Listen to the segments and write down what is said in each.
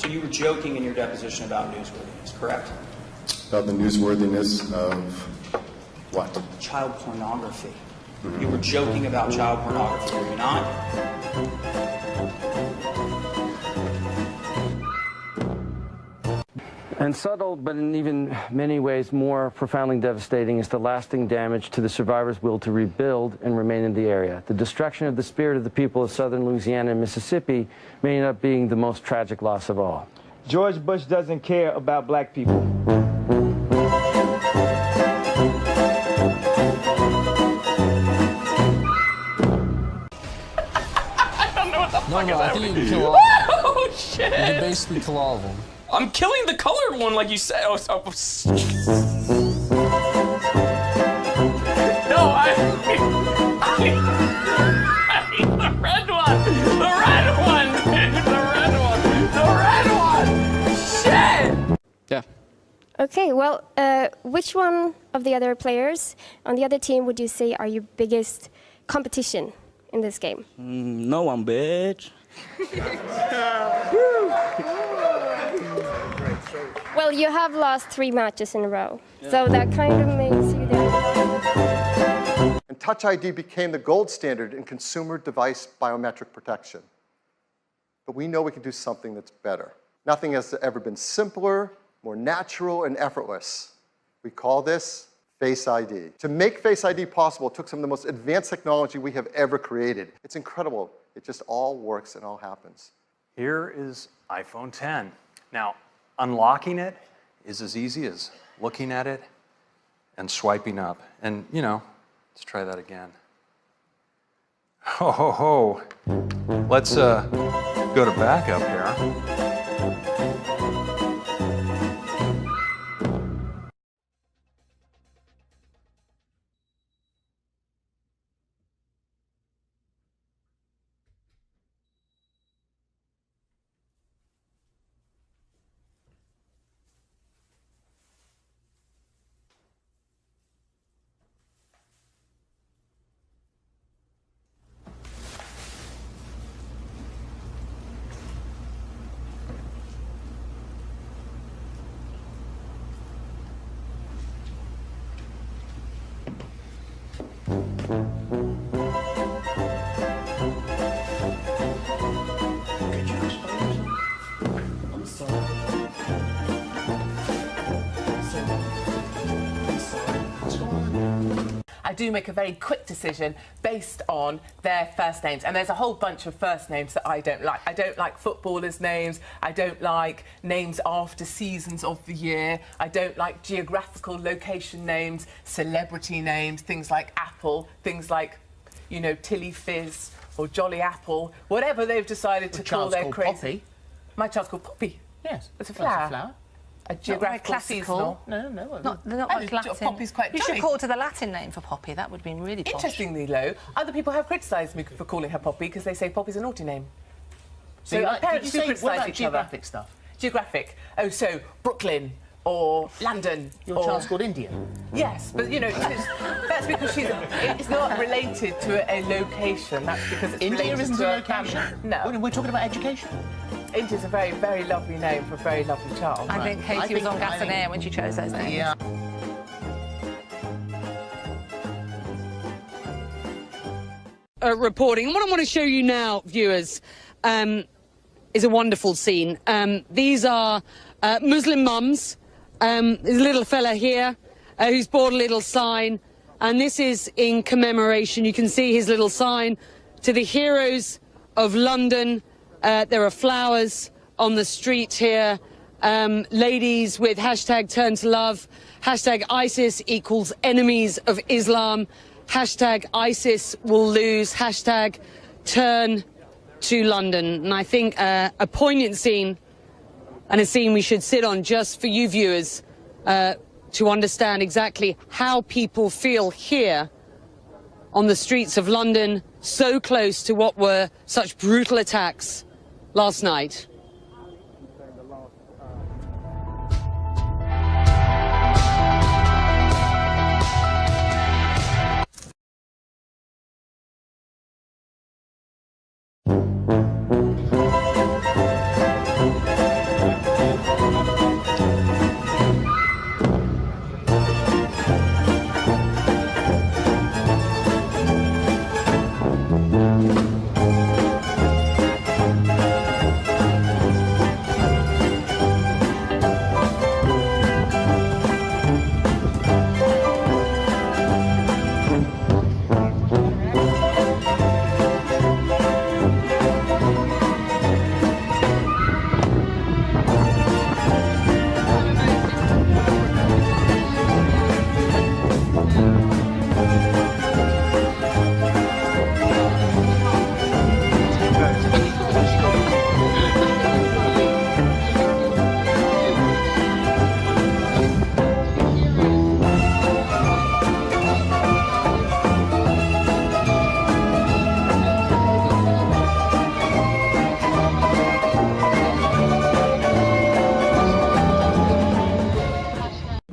you were joking in your deposition about newsworthiness, correct? About the newsworthiness of what? Child pornography. You were joking about child pornography, were you not? And subtle, but in even many ways more profoundly devastating, is the lasting damage to the survivors' will to rebuild and remain in the area. The destruction of the spirit of the people of southern Louisiana and Mississippi may end up being the most tragic loss of all. George Bush doesn't care about black people. No, I think you can kill all of them. Oh, shit! You can basically kill all of them. I'm killing the colored one, like you said. Oh, no, I mean the red one! The red one, dude! The red one! The red one! Shit! Yeah. Okay, well, which one of the other players on the other team would you say are your biggest competition in this game? No one, bitch. Well, you have lost 3 matches in a row, so that kind of makes you there. And Touch ID became the gold standard in consumer device biometric protection. But we know we can do something that's better. Nothing has ever been simpler, more natural, and effortless. We call this Face ID. To make Face ID possible, it took some of the most advanced technology we have ever created. It's incredible. It just all works and all happens. Here is iPhone 10. Now, unlocking it is as easy as looking at it and swiping up. And, you know, let's try that again. Ho, ho, ho. Let's go to backup here. I do make a very quick decision based on their first names. And there's a whole bunch of first names that I don't like. I don't like footballers' names. I don't like names after seasons of the year. I don't like geographical location names, celebrity names, things like Apple, things like, you know, Tilly Fizz or Jolly Apple, whatever they've decided to call their crazy. Poppy. My child's called Poppy. Yes. It's a flower. That's a flower. A geographical seasonal. No. They're not like Latin. Poppy's quite You jolly. should call it to the Latin name for Poppy. That would be really posh. Interestingly, though, other people have criticised me for calling her Poppy because they say Poppy's a naughty name. So parents do criticise each other. Geographic stuff? Geographic. Oh, so Brooklyn or London. Your child's called India? Yes, but, you know, that's because it's not related to a location. That's because it's India related isn't to a location? No. We're talking about education. India's a very, very lovely name for a very lovely child. I think Katie was on gas and air when she chose those names. Yeah. Reporting. And what I want to show you now, viewers, is a wonderful scene. These are Muslim mums. There's a little fella here who's bought a little sign, and this is in commemoration. You can see his little sign to the heroes of London. There are flowers on the street here. Ladies with hashtag turn to love, hashtag ISIS equals enemies of Islam, hashtag ISIS will lose, hashtag turn to London. And I think a poignant scene, and a scene we should sit on just for you viewers to understand exactly how people feel here on the streets of London, so close to what were such brutal attacks last night.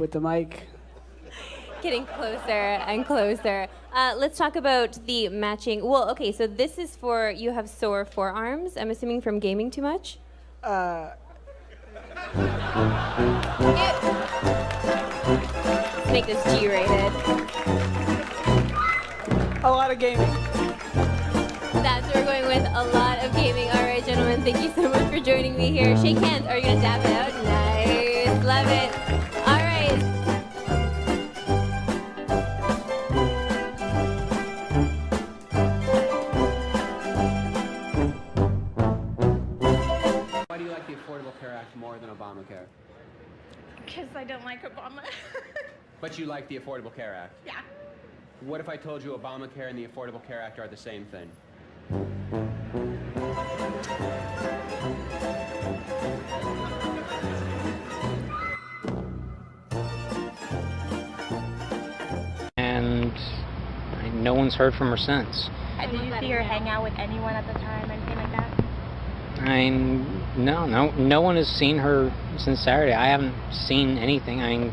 with the mic. Getting closer and closer. Let's talk about the matching. Well, okay, so this is for, you have sore forearms, I'm assuming from gaming too much? Let's make this G-rated. A lot of gaming. That's what we're going with, a lot of gaming. All right, gentlemen, thank you so much for joining me here. Shake hands. Are you going to dab it out? Nice. Love it. All right. Why do you like the Affordable Care Act more than Obamacare? Because I don't like Obama. But you like the Affordable Care Act? Yeah. What if I told you Obamacare and the Affordable Care Act are the same thing? And no one's heard from her since. Did you see her hang out with anyone at the time, anything like that? No one has seen her since Saturday. I haven't seen anything. You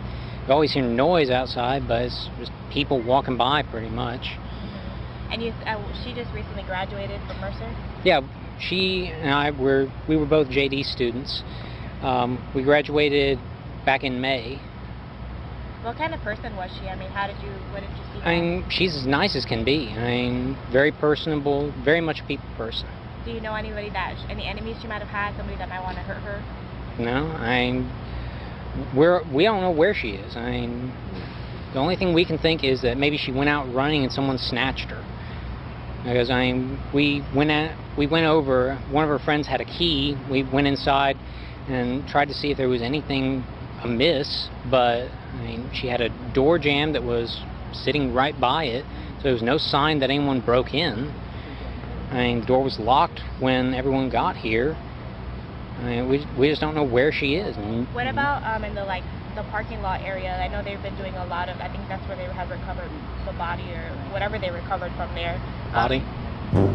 always hear noise outside, but it's just people walking by pretty much. And she just recently graduated from Mercer? Yeah, she and we were both JD students. We graduated back in May. What kind of person was she? I mean, what did you see her? She's as nice as can be. Very personable, very much a people person. Do you know anybody any enemies she might have had, somebody that might want to hurt her? No, we don't know where she is. The only thing we can think is that maybe she went out running and someone snatched her. Because we went over. One of her friends had a key. We went inside and tried to see if there was anything amiss, but she had a door jamb that was sitting right by it, so there was no sign that anyone broke in. The door was locked when everyone got here. We just don't know where she is. What about in the parking lot area? I know they've been doing a lot of. I think that's where they have recovered the body or whatever they recovered from there. Body?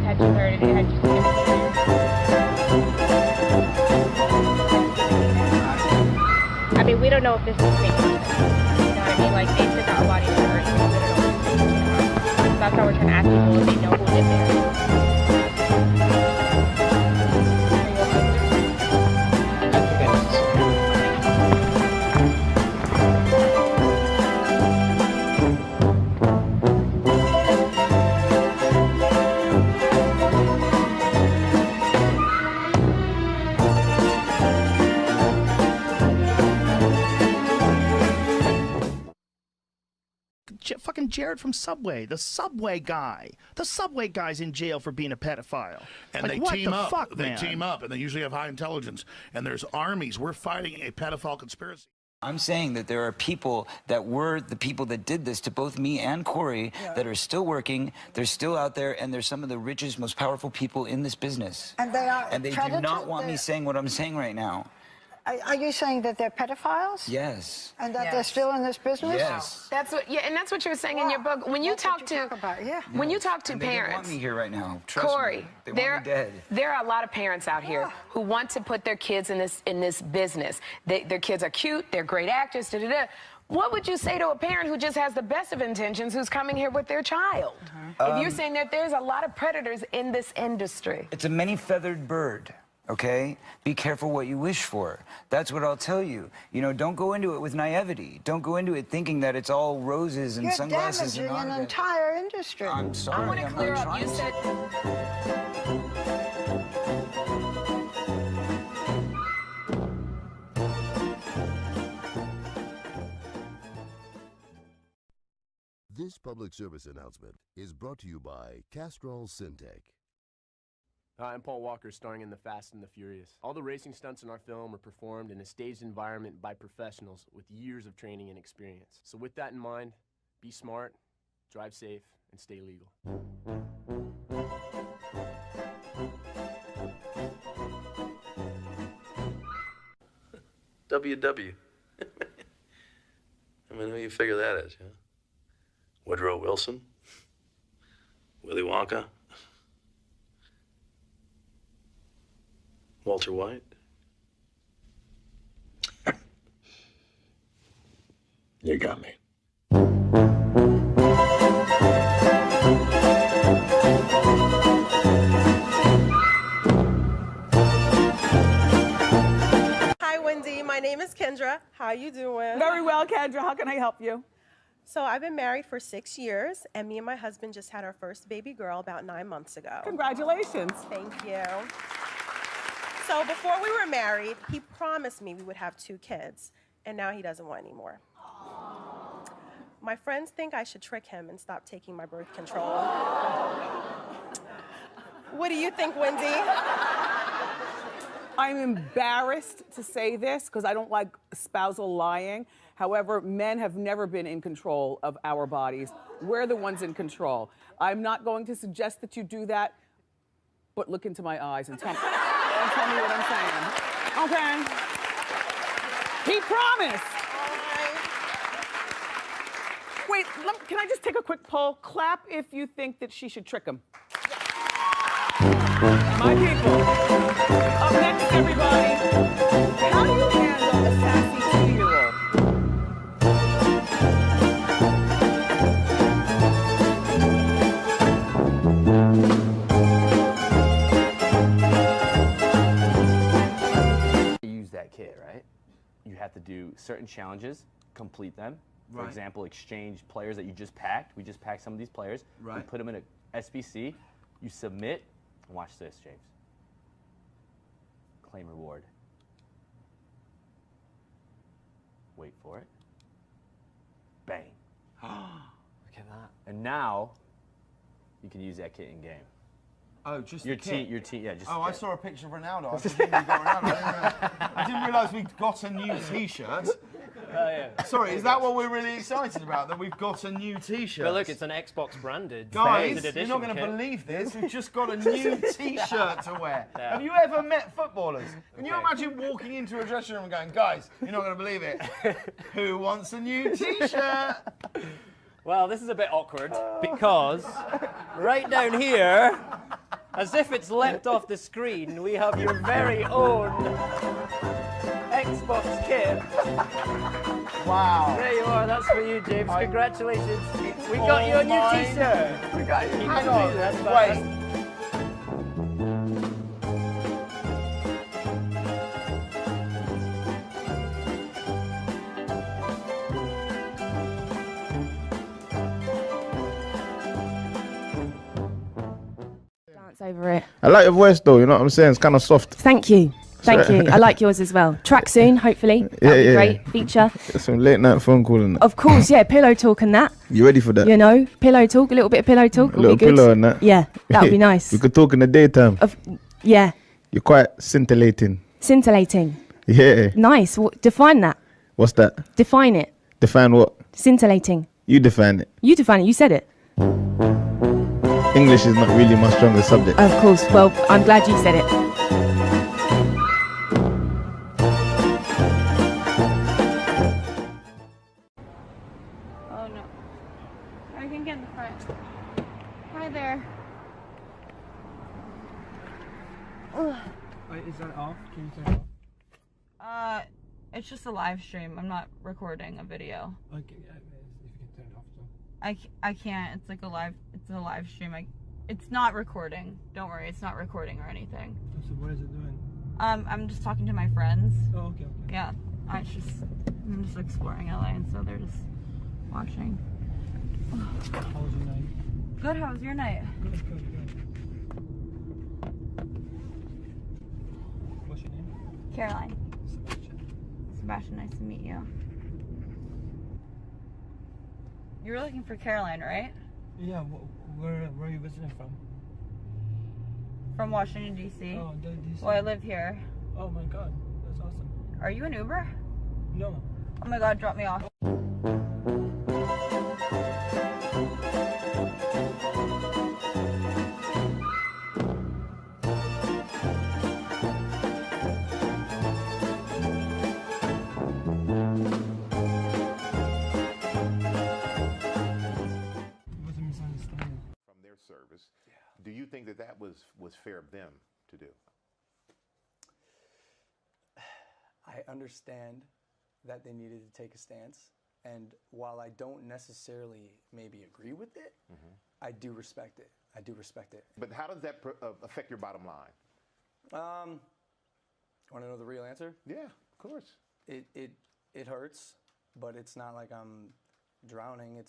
Had you heard it? Had you seen anything there? I mean, we don't know if this is fake. You know what I mean? Like, they took our body to the earth. We don't know if it's fake. That's why we're trying to ask people if they know who did this. Fucking Jared from Subway, the Subway guy. The Subway guy's in jail for being a pedophile. And like, they what team the up. fuck, They man? team up, and they usually have high intelligence. And there's armies. We're fighting a pedophile conspiracy. I'm saying that there are people that were the people that did this to both me and Corey that are still working, they're still out there, and they're some of the richest, most powerful people in this business. And they are And they do not want me saying what I'm saying right now. Are you saying that they're pedophiles? Yes. And that they're still in this business? Yes. That's what, and that's what you're saying in your book. When you talk to, when you talk to And they parents, don't want me here right now. Trust Corey, me. They want me dead. there are a lot of parents out here who want to put their kids in this business. Their kids are cute, they're great actors. Da, da, da. What would you say to a parent who just has the best of intentions, who's coming here with their child? If you're saying that there's a lot of predators in this industry. It's a many-feathered bird. Okay? Be careful what you wish for. That's what I'll tell you. You know, don't go into it with naivety. Don't go into it thinking that it's all roses and You're sunglasses and damaging an entire industry. I'm sorry. I want to clear up. You said. This public service announcement is brought to you by Castrol Syntec. Hi, I'm Paul Walker, starring in The Fast and the Furious. All the racing stunts in our film are performed in a staged environment by professionals with years of training and experience. So with that in mind, be smart, drive safe, and stay legal. WW. I mean, who you figure that is, yeah? Woodrow Wilson? Willy Wonka? Walter White? You got me. Hi, Wendy. My name is Kendra. How you doing? Very well, Kendra. How can I help you? So I've been married for 6 years, and me and my husband just had our first baby girl about 9 months ago. Congratulations. Thank you. So before we were married, he promised me we would have 2 kids, and now he doesn't want any more. My friends think I should trick him and stop taking my birth control. What do you think, Wendy? I'm embarrassed to say this because I don't like spousal lying. However, men have never been in control of our bodies. We're the ones in control. I'm not going to suggest that you do that, but look into my eyes and tell me what I'm saying. Okay? He promised. Wait, can I just take a quick poll? Clap if you think that she should trick him. My people, up next, everybody. How do you handle a sassy 2-year-old? Use that kit, right? You have to do certain challenges, complete them. For Right. example, exchange players that you just packed. We just packed some of these players. Right. We put them in a SBC. You submit. Watch this, James. Claim reward. Wait for it. Bang. Look at that. And now, you can use that kit in game. Oh, just your the kit? Your team, yeah. Just Oh, the I kit. saw a picture of Ronaldo. I presumed we got Ronaldo. I didn't realise we'd got a new T-shirt. Oh, yeah. Sorry, is that what we're really excited about? That we've got a new T-shirt? But look, it's an Xbox branded. Guys, limited you're edition not going to kit. believe this. We've just got a new T-shirt to wear. Yeah. Have you ever met footballers? Can you imagine walking into a dressing room and going, guys, you're not going to believe it. Who wants a new T-shirt? Well, this is a bit awkward because right down here, as if it's leapt off the screen, we have your very own Xbox kit. Wow. There you are, that's for you, James. Congratulations. We all got you a new mine. T-shirt. We got you. Keep Hang it, on. that's Wait. fine. Dance over it. I like your voice though, you know what I'm saying? It's kind of soft. Thank you. Thank you. I like yours as well. Track soon, hopefully. That'll be great. Feature. Get some late night phone call and that. Of course, yeah. Pillow talk and that. You ready for that? You know, pillow talk. A little bit of pillow talk. A Will little be good. pillow and that. Yeah, that would be nice. We could talk in the daytime. Yeah. You're quite scintillating. Scintillating. Yeah. Nice. Define that. What's that? Define it. Define what? Scintillating. You define it. You define it. You said it. English is not really my strongest subject. Of course. Well, I'm glad you said it. Oh no. I can get in the front. Hi there. Wait, is that off? Can you turn it off? It's just a live stream. I'm not recording a video. Okay, yeah, if you can turn it off. So. I can't. It's like a live stream. It's not recording. Don't worry. It's not recording or anything. So what is it doing? I'm just talking to my friends. Oh, okay. Yeah. I'm just exploring LA, and so they're just watching. How was your night? Good. How was your night? Good. What's your name? Caroline. Sebastian, nice to meet you. You were looking for Caroline, right? Yeah, where are you visiting from? From Washington, D.C. Oh, D.C. Well, I live here. Oh my god, that's awesome. Are you an Uber? No. Oh my god, drop me off. From their service. Do you think that was fair of them to do? I understand that they needed to take a stance. And while I don't necessarily maybe agree with it, I do respect it. I do respect it. But how does that affect your bottom line? Want to know the real answer? Yeah, of course. It hurts, but it's not like I'm drowning.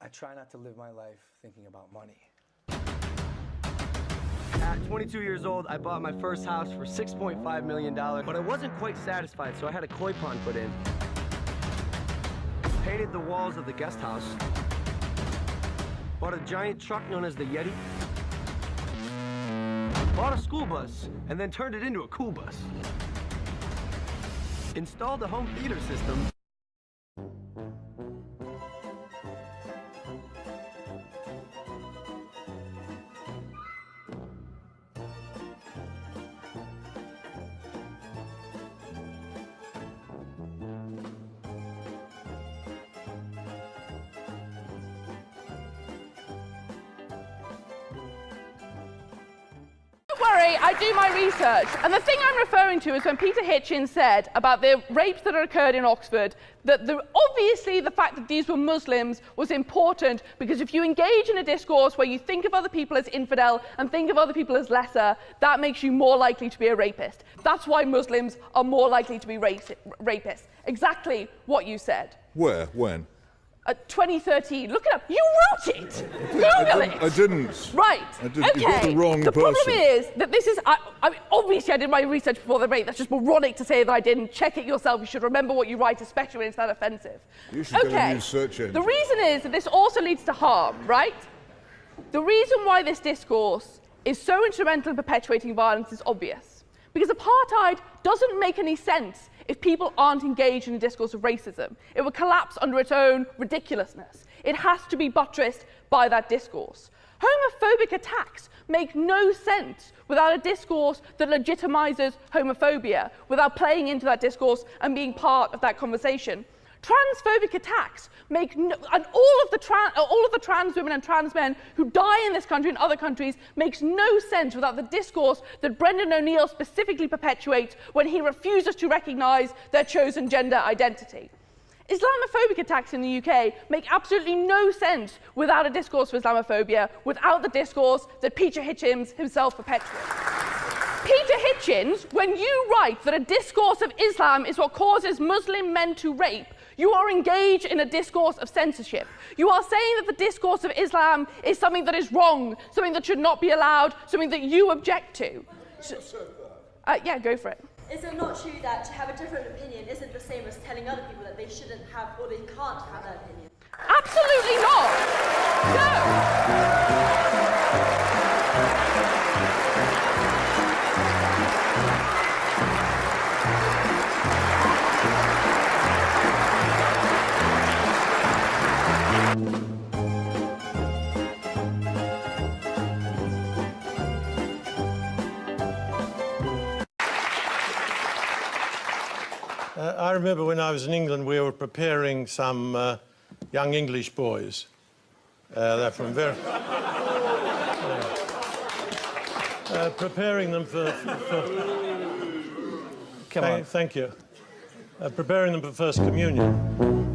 I try not to live my life thinking about money. At 22 years old, I bought my first house for $6.5 million, but I wasn't quite satisfied, so I had a koi pond put in. Painted the walls of the guest house. Bought a giant truck known as the Yeti. Bought a school bus, and then turned it into a cool bus. Installed a home theater system. Don't worry, I do my research. And the thing I'm referring to is when Peter Hitchens said about the rapes that occurred in Oxford, that obviously the fact that these were Muslims was important, because if you engage in a discourse where you think of other people as infidel and think of other people as lesser, that makes you more likely to be a rapist. That's why Muslims are more likely to be rapists. Exactly what you said. Where? When? 2013. Look it up. You wrote it. Google it. I didn't. Right. I didn't. Okay. You got the wrong The problem person. is that this is. I mean, obviously, I did my research before the rape. That's just moronic to say that I didn't. Check it yourself. You should remember what you write, especially when it's that offensive. You should get a new search engine. The reason is that this also leads to harm, right? The reason why this discourse is so instrumental in perpetuating violence is obvious. Because apartheid doesn't make any sense if people aren't engaged in a discourse of racism. It would collapse under its own ridiculousness. It has to be buttressed by that discourse. Homophobic attacks make no sense without a discourse that legitimizes homophobia, without playing into that discourse and being part of that conversation. Transphobic attacks make no, and all of the trans women and trans men who die in this country and other countries makes no sense without the discourse that Brendan O'Neill specifically perpetuates when he refuses to recognise their chosen gender identity. Islamophobic attacks in the UK make absolutely no sense without a discourse of Islamophobia, without the discourse that Peter Hitchens himself perpetuates. Peter Hitchens, when you write that a discourse of Islam is what causes Muslim men to rape, you are engaged in a discourse of censorship. You are saying that the discourse of Islam is something that is wrong, something that should not be allowed, something that you object to. Yeah, go for it. Is it not true that to have a different opinion isn't the same as telling other people that they shouldn't have or they can't have that opinion? Absolutely not. No. I remember when I was in England, we were preparing some young English boys. They're from very... preparing them for Come on. Thank you. Preparing them for First Communion.